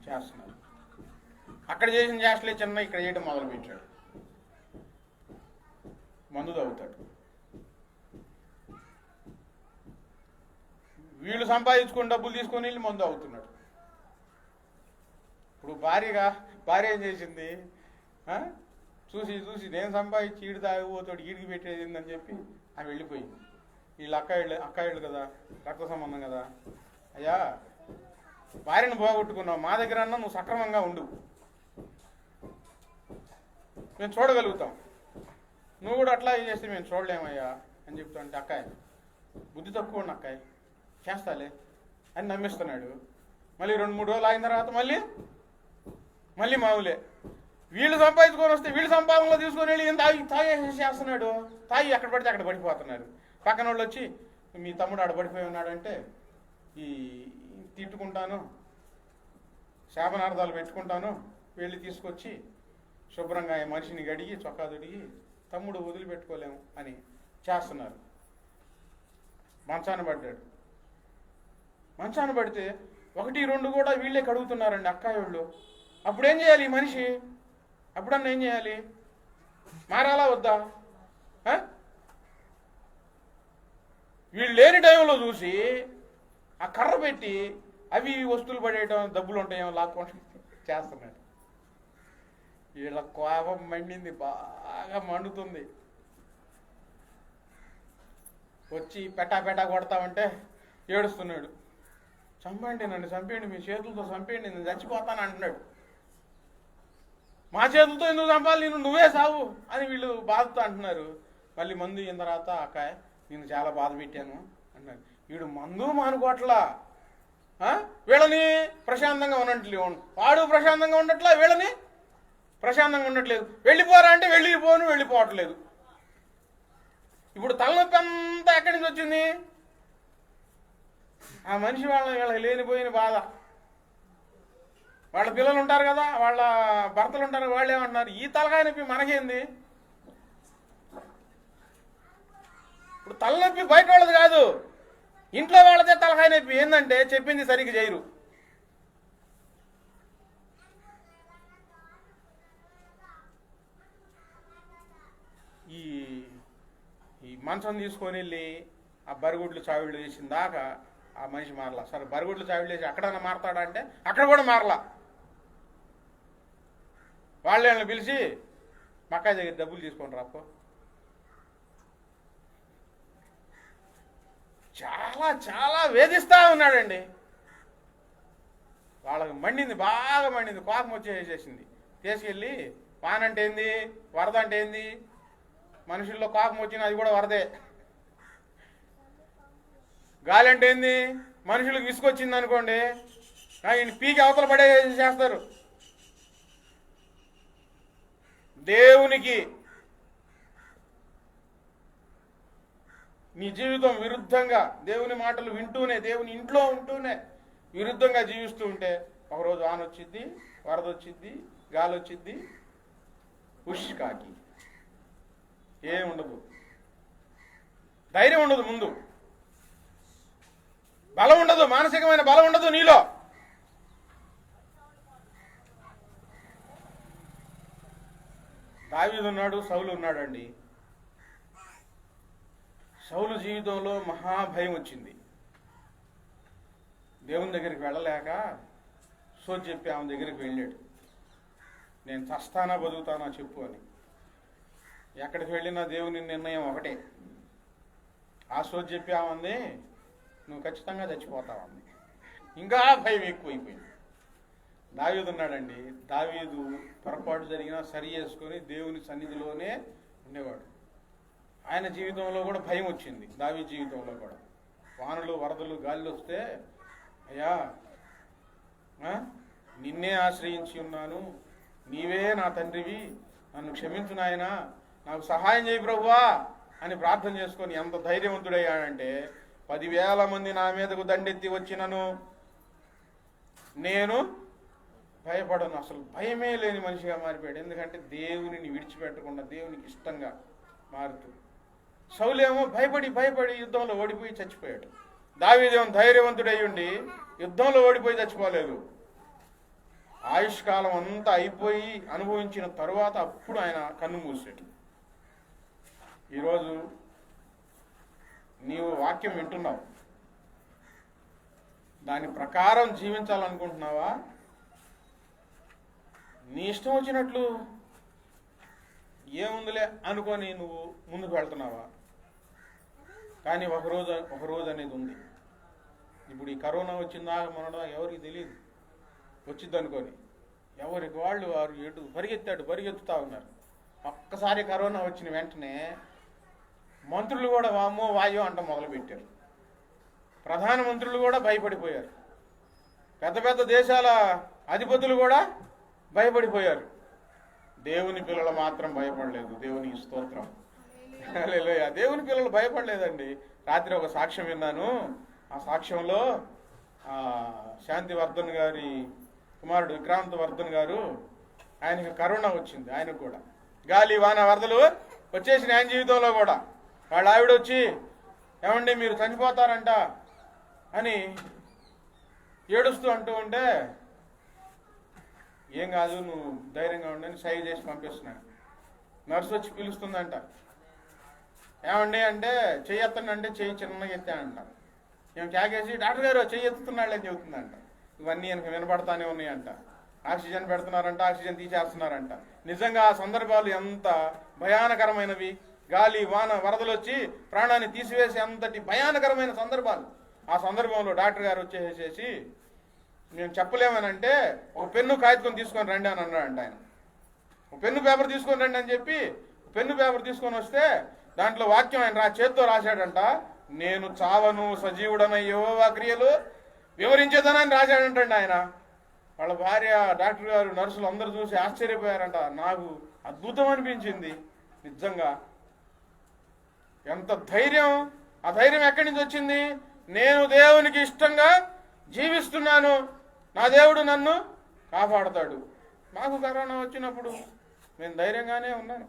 చేస్తున్నారు. అక్కడ చేసిన చేష్టలే చిన్న ఇక్కడ చేయడం మొదలుపెట్టాడు. మందు తాగుతాడు. వీళ్ళు సంపాదించుకొని డబ్బులు తీసుకొని వెళ్ళి మందు తాగుతున్నాడు. ఇప్పుడు భార్య ఏం చేసింది, చూసి చూసి నేను సంపాదించి ఈడు తాగిపోతాడు, ఈడికి పెట్టేది ఏందని చెప్పి ఆమె వెళ్ళిపోయింది. వీళ్ళు అక్కాయిళ్ళు కదా, రక్త సంబంధం కదా, అయ్యా భార్యను పోగొట్టుకున్నావు, మా దగ్గర అన్నా నువ్వు సక్రమంగా ఉండు, మేము చూడగలుగుతాం, నువ్వు కూడా అట్లా చేస్తే మేము చూడలేమయ్యా అని చెప్తాంటే అక్కాయి బుద్ధి తక్కువ ఉన్న అక్కాయి చేస్తాలే అని నమ్మిస్తున్నాడు. మళ్ళీ 2-3 రోజులు అయిన తర్వాత మళ్ళీ మామూలే. వీళ్ళు సంపాదించుకొని వస్తే వీళ్ళు సంపాదనలో తీసుకొని వెళ్ళి తాగేసి చేస్తున్నాడు. తాగి ఎక్కడ పడితే అక్కడ పడిపోతున్నారు. పక్కన వాళ్ళు వచ్చి మీ తమ్ముడు ఆడ పడిపోయి ఉన్నాడంటే ఈ తిట్టుకుంటాను, శాపనార్థాలు పెట్టుకుంటాను, వెళ్ళి తీసుకొచ్చి శుభ్రంగా మనిషిని గడిగి చొక్కా తొడిగి తమ్ముడు వదిలిపెట్టుకోలేము అని చేస్తున్నారు. మంచాన పడ్డాడు. మంచాన పడితే 1-2 కూడా వీళ్ళే కడుగుతున్నారండి అక్కాయోళ్ళు. అప్పుడేం చేయాలి ఈ మనిషి? అప్పుడన్నా ఏం చేయాలి? మారాలా వద్దా? వీళ్ళు లేని టైంలో చూసి ఆ కర్ర పెట్టి అవి వస్తువులు పడేయటం, డబ్బులు ఉంటాయేమో లాక్కోవడం చేస్తున్నాడు. వీళ్ళ కోపం మండింది, బాగా మండుతుంది. వచ్చి పెటా కొడతామంటే ఏడుస్తున్నాడు. చంపండి, నన్ను చంపేయండి, మీ చేతులతో చంపేయండి, నేను చచ్చిపోతాను అంటున్నాడు. మా చేతులతో ఎందుకు చంపాలి, నువ్వే సావు అని వీళ్ళు బాధతో అంటున్నారు. మళ్ళీ మందు అయిన తర్వాత అక్కాయ నేను చాలా బాధ పెట్టాను అన్నాడు. వీడు మందు మానుకోట్లా, వీళ్ళని ప్రశాంతంగా ఉన్నట్లేదు, వాడు ప్రశాంతంగా ఉండట్లా, వీళ్ళని ప్రశాంతంగా ఉండట్లేదు. వెళ్ళిపోరా అంటే వెళ్ళిపోవట్లేదు. ఇప్పుడు తలనొప్పి అంతా ఎక్కడి నుంచి వచ్చింది? ఆ మనిషి వీళ్ళకి లేనిపోయిన బాధ. వాళ్ళ పిల్లలు ఉంటారు కదా, వాళ్ళ భర్తలు ఉంటారు, వాళ్ళు ఏమంటున్నారు, ఈ తలకాయ నొప్పి మనకేంది? ఇప్పుడు తలనొప్పి బయట వాళ్ళది కాదు, ఇంట్లో వాళ్ళదే తలకాయ నొప్పి. ఏంటంటే చెప్పింది సరిగ్గా చేయరు. ఈ మంచం తీసుకొని వెళ్ళి ఆ బరిగుడ్లు చావిళ్ళు వేసిన దాకా ఆ మనిషి మారలా. సరే బరిగుడ్లు చావిళ్ళు వేసి అక్కడన్నా మారతాడా అంటే అక్కడ కూడా మారలా. వాళ్ళని పిలిచి మక్కాయి దగ్గర డబ్బులు తీసుకొని రాపో. చాలా చాలా వేధిస్తా ఉన్నాడండి. వాళ్ళకి మండింది, బాగా మండింది, కోపం వచ్చేసేసింది. తీసుకెళ్ళి వానంటే ఏంది, వరద అంటే ఏంది, మనుషుల్లో కోపం వచ్చినా అది కూడా వరదే. గాలి అంటే ఏంది, మనుషులకు విసుకొచ్చింది అనుకోండి ఈయన పీకి అవతల పడే చేస్తారు. దేవునికి నీ జీవితం విరుద్ధంగా, దేవుని మాటలు వింటూనే, దేవుని ఇంట్లో ఉంటూనే విరుద్ధంగా జీవిస్తూ ఉంటే ఒకరోజు వాన వచ్చిద్ది, వరద వచ్చిద్ది, గాలి వచ్చిద్ది, ఉష్కాకి ఏముండదు, ధైర్యం ఉండదు, ముందు బలం ఉండదు, మానసికమైన బలం ఉండదు నీలో. దావీదు ఉన్నాడు, సౌలు ఉన్నాడండి. సౌలు జీవితంలో మహాభయం వచ్చింది. దేవుని దగ్గరికి వెళ్ళలేక సోది చెప్పి ఆమె దగ్గరికి వెళ్ళాడు. నేను చస్తానా బతుకుతానా చెప్పు అని. ఎక్కడికి వెళ్ళినా దేవుని నిర్ణయం ఒకటే. ఆ సోది చెప్పి ఆమంది నువ్వు ఖచ్చితంగా చచ్చిపోతావంది. ఇంకా భయం ఎక్కువైపోయింది. దావీదు ఉన్నాడండి. దావీదు పొరపాటు జరిగినా సరి చేసుకొని దేవుని సన్నిధిలోనే ఉండేవాడు. ఆయన జీవితంలో కూడా భయం వచ్చింది. దావీదు జీవితంలో కూడా వానలు, వరదలు, గాలిలు వస్తే అయ్యా నిన్నే ఆశ్రయించి ఉన్నాను, నీవే నా తండ్రివి, నన్ను క్షమించు నాయనా, నాకు సహాయం చేయి ప్రభువా అని ప్రార్థన చేసుకొని ఎంత ధైర్యవంతుడయ్యాడంటే 10,000 మంది నా మీదకు దండెత్తి వచ్చినను నేను భయపడను. అసలు భయమే లేని మనిషిగా మారిపోయాడు. ఎందుకంటే దేవునిని విడిచిపెట్టకుండా దేవునికి ఇష్టంగా మారుతూ. సౌలేమో భయపడి యుద్ధంలో ఓడిపోయి చచ్చిపోయాడు. దావీదేమో ధైర్యవంతుడై ఉండి యుద్ధంలో ఓడిపోయి చచ్చిపోలేదు. ఆయుష్కాలం అంతా అయిపోయి అనుభవించిన తరువాత అప్పుడు ఆయన కన్ను మూసాడు. ఈరోజు నీవు వాక్యం వింటున్నావు, దాని ప్రకారం జీవించాలనుకుంటున్నావా? నీ ఇష్టం వచ్చినట్లు ఏముందిలే అనుకొని నువ్వు ముందుకు వెళ్తున్నావా? కానీ ఒకరోజు అనేది ఉంది. ఇప్పుడు ఈ కరోనా వచ్చిందా మనడా ఎవరికి తెలియదు. వచ్చింది అనుకొని ఎవరికి వారు ఎటు పరిగెత్తుతా ఉన్నారు. ఒక్కసారి కరోనా వచ్చిన వెంటనే మంత్రులు కూడా వామ్మో వాయో అంట మొదలుపెట్టారు. ప్రధానమంత్రులు కూడా భయపడిపోయారు. పెద్ద దేశాల అధిపతులు కూడా భయపడిపోయారు. దేవుని పిల్లలు మాత్రం భయపడలేదు. దేవునికి స్తోత్రం. హల్లెలూయా. దేవుని పిల్లలు భయపడలేదండి. రాత్రి ఒక సాక్ష్యం విన్నాను. ఆ సాక్ష్యంలో శాంతివర్ధన్ గారి కుమారుడు విక్రాంత్ వర్ధన్ గారు, ఆయనకి కరోనా వచ్చింది. ఆయనకు కూడా గాలి వాన వరదలు వచ్చేసిన ఆయన జీవితంలో కూడా వాళ్ళ ఆవిడ వచ్చి, ఏమండి మీరు చనిపోతారంట అని ఏడుస్తూ అంటూ ఉంటే, ఏం కాదు నువ్వు ధైర్యంగా ఉండని సైగ చేసి పంపిస్తున్నాను. నర్సు వచ్చి పిలుస్తుందంట. ఏమండి అంటే చెయ్యెత్తండి అంటే చెయ్యి చిన్నగా ఎత్తానంట. మేము క్యాకేసి డాక్టర్ గారు చెయ్యి ఎత్తుతున్నాడు అని చెబుతుందంట. ఇవన్నీ వెనక వినపడతానే ఉన్నాయంట. ఆక్సిజన్ పెడుతున్నారంట, ఆక్సిజన్ తీసేస్తున్నారంట. నిజంగా ఆ సందర్భాలు ఎంత భయానకరమైనవి. గాలి వాన వరదలు వచ్చి ప్రాణాన్ని తీసివేసే అంతటి భయానకరమైన సందర్భాలు. ఆ సందర్భంలో డాక్టర్ గారు వచ్చేసేసి, మేము చెప్పలేమనంటే ఒక పెన్ను కాగితం తీసుకొని రండి అని అన్నాడంట ఆయన. ఒక పెన్ను పేపర్ తీసుకొని రండి అని చెప్పి పెన్ను పేపర్ తీసుకొని వస్తే దాంట్లో వాక్యం ఆయన చేత్తో రాశాడంట. నేను చావను సజీవుడనయ్యో ఆ క్రియలు వివరించేదనని రాశాడంటండి ఆయన. వాళ్ళ భార్య, డాక్టర్ గారు, నర్సులు అందరూ చూసి ఆశ్చర్యపోయారంట. నాకు అద్భుతం అనిపించింది నిజంగా. ఎంత ధైర్యం! ఆ ధైర్యం ఎక్కడి నుంచి వచ్చింది? నేను దేవునికి ఇష్టంగా జీవిస్తున్నాను, నా దేవుడు నన్ను కాపాడతాడు. నాకు కరోనా వచ్చినప్పుడు నేను ధైర్యంగానే ఉన్నాను.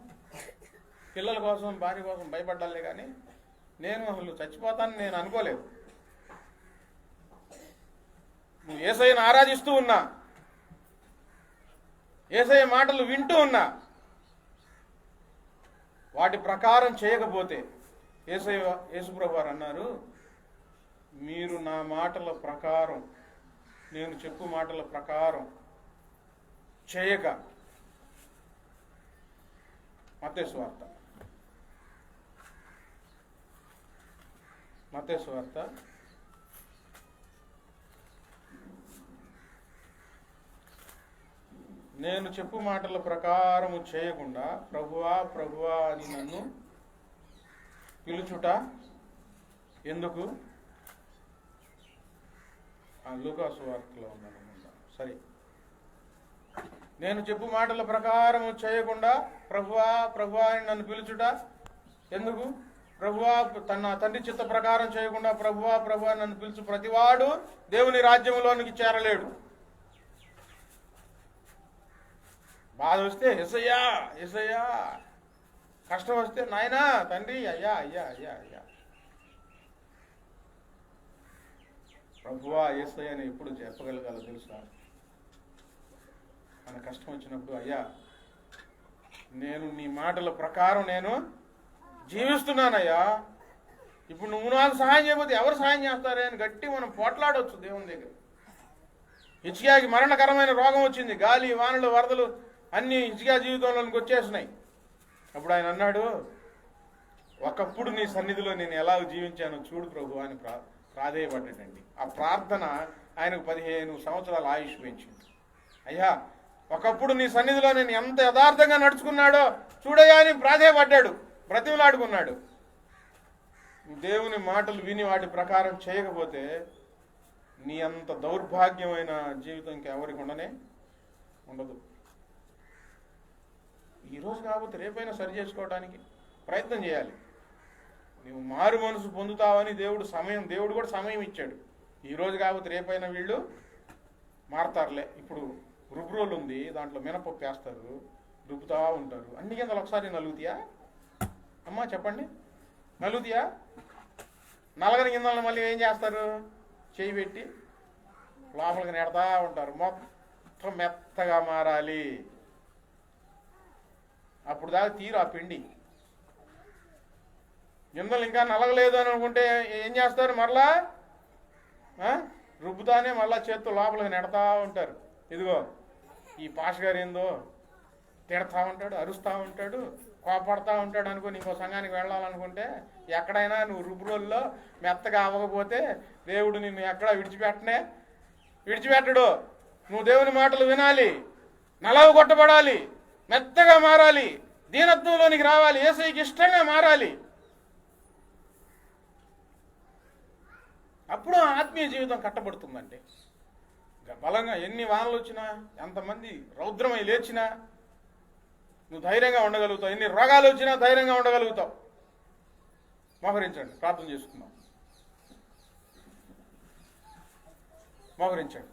పిల్లల కోసం, భార్య కోసం భయపడ్డాలే కానీ నేను అసలు చచ్చిపోతానని నేను అనుకోలేదు. నువ్వు యేసయ్యను ఆరాధిస్తూ ఉన్నా, యేసయ్య మాటలు వింటూ ఉన్నా, వాటి ప్రకారం చేయకపోతే యేసుప్రభు వారు అన్నారు, మీరు నా మాటల ప్రకారం, నేను చెప్పు మాటల ప్రకారం చేయక. మత్తయి సువార్త నేను చెప్పు మాటల ప్రకారము చేయకుండా ప్రభువా ప్రభువా అని నన్ను పిలుచుట ఎందుకు? లూకా సువార్తలో ఉందనుకుంటా. సరే, నేను చెప్పు మాటల ప్రకారము చేయకుండా ప్రభువా ప్రభువా అని నన్ను పిలుచుట ఎందుకు? ప్రభువా తన తండ్రి చిత్త ప్రకారం చేయకుండా ప్రభువా ప్రభువా నన్ను పిలుచు ప్రతివాడు దేవుని రాజ్యంలోనికి చేరలేడు. బాధ వస్తే యేసయ్యా యేసయ్యా, కష్టం వస్తే నాయనా తండ్రి అయ్యా అయ్యా అయ్యా అయ్యా. ప్రభువా యేసయ్యా అని ఎప్పుడు చెప్పగలగాలో తెలుసా? మన కష్టం వచ్చినప్పుడు, అయ్యా నేను నీ మాటల ప్రకారం నేను జీవిస్తున్నానయ్యా, ఇప్పుడు నువ్వు నాకు సహాయం చేయకపోతే ఎవరు సహాయం చేస్తారే అని గట్టి మనం పోట్లాడవచ్చు దేవుని దగ్గర. హిజ్కియాకి మరణకరమైన రోగం వచ్చింది. గాలి వానలు వరదలు అన్నీ హిజ్కియా జీవితంలోనికి వచ్చేసినాయి. అప్పుడు ఆయన అన్నాడు, ఒకప్పుడు నీ సన్నిధిలో నేను ఎలా జీవించానో చూడు ప్రభు అని ప్రాధేయపడ్డాడండి. ఆ ప్రార్థన ఆయనకు 15 సంవత్సరాల ఆయుష్ పెంచింది. అయ్యా ఒకప్పుడు నీ సన్నిధిలో నేను ఎంత యథార్థంగా నడుచుకున్నాడో చూడయ్యా అని ప్రాధేయపడ్డాడు, బ్రతిమలాడుకున్నాడు. దేవుని మాటలు విని వాటి ప్రకారం చేయకపోతే నీ అంత దౌర్భాగ్యమైన జీవితం ఇంకెవరికి ఉండదు. ఈరోజు కాకపోతే రేపైనా సరి చేసుకోవడానికి ప్రయత్నం చేయాలి. నువ్వు మారు మనసు పొందుతావని దేవుడు కూడా సమయం ఇచ్చాడు. ఈరోజు కాకపోతే రేపైనా వీళ్ళు మారతారులే. ఇప్పుడు రుబ్బురోలు ఉంది, దాంట్లో మినపప్పు వేస్తారు, రుబ్బుతా ఉంటారు. అన్ని గింజలు ఒకసారి నలుగుతాయా అమ్మా చెప్పండి? నలుగుతాయా? నలగని గింజలను మళ్ళీ ఏం చేస్తారు? చేయి పెట్టి లోపలికి నెడతా ఉంటారు. మొత్తం మెత్తగా మారాలి. అప్పుడు దాకా తీరు ఆ పిండి. గింజలు ఇంకా నలగలేదు అని అనుకుంటే ఏం చేస్తారు? మరలా రుబ్బుతానే మళ్ళా చేత్తో లోపలికి నెడతా ఉంటారు. ఇదిగో ఈ పాష గారు ఏందో తిడతా ఉంటాడు, అరుస్తూ ఉంటాడు, కోపడతా ఉంటాడు అనుకుని ఇంకో సంఘానికి వెళ్ళాలనుకుంటే ఎక్కడైనా నువ్వు రుబ్బురోల్లో మెత్తగా అవ్వకపోతే దేవుడు నిన్ను ఎక్కడా విడిచిపెట్టడు. నువ్వు దేవుని మాటలు వినాలి, నలవ కొట్టబడాలి, మెత్తగా మారాలి, దీనత్వంలోనికి రావాలి, యేసయ్యకి ఇష్టంగా మారాలి. అప్పుడు ఆత్మీయ జీవితం కట్టబడుతుందంటే బలంగా ఎన్ని వానలు వచ్చినా, ఎంతమంది రౌద్రమై లేచినా నువ్వు ధైర్యంగా ఉండగలుగుతావు. ఎన్ని రోగాలు వచ్చినా ధైర్యంగా ఉండగలుగుతావు. మోకరించండి, ప్రార్థన చేసుకుందాం. మోకరించండి.